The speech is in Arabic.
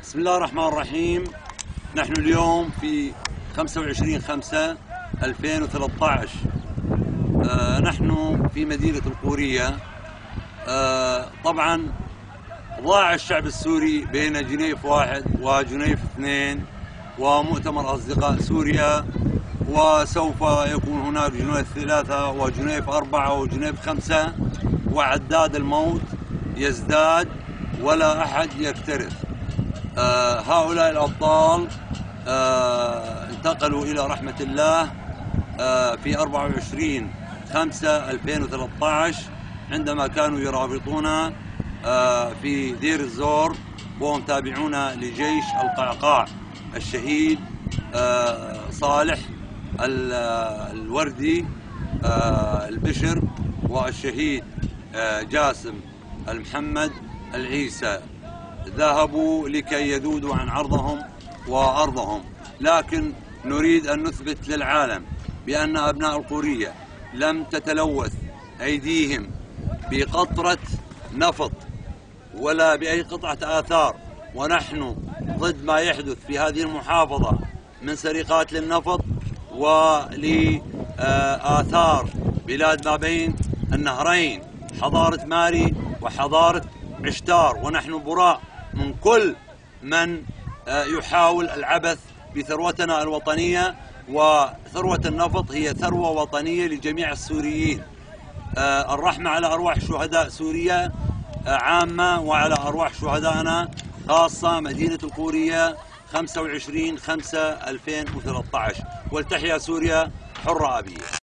بسم الله الرحمن الرحيم. نحن اليوم في 25/5/2013. نحن في مدينة القورية. طبعا ضاع الشعب السوري بين جنيف 1 وجنيف 2 ومؤتمر أصدقاء سوريا، وسوف يكون هناك جنيف 3 وجنيف 4 وجنيف 5، وعداد الموت يزداد ولا أحد يكترث. هؤلاء الأبطال انتقلوا إلى رحمة الله في 24/5/2013 عندما كانوا يرابطون في دير الزور وهم تابعون لجيش القعقاع. الشهيد صالح الوردي البشر، والشهيد جاسم المحمد العيسى، ذهبوا لكي يذودوا عن عرضهم وأرضهم. لكن نريد أن نثبت للعالم بأن أبناء القورية لم تتلوث أيديهم بقطرة نفط ولا بأي قطعة آثار، ونحن ضد ما يحدث في هذه المحافظة من سرقات للنفط ولآثار بلاد ما بين النهرين، حضارة ماري وحضارة عشتار. ونحن براء من كل من يحاول العبث بثروتنا الوطنية، وثروة النفط هي ثروة وطنية لجميع السوريين. الرحمة على أرواح شهداء سوريا عامة، وعلى أرواح شهدائنا خاصة مدينة القورية 25/5/2013. ولتحيا سوريا حرة أبية.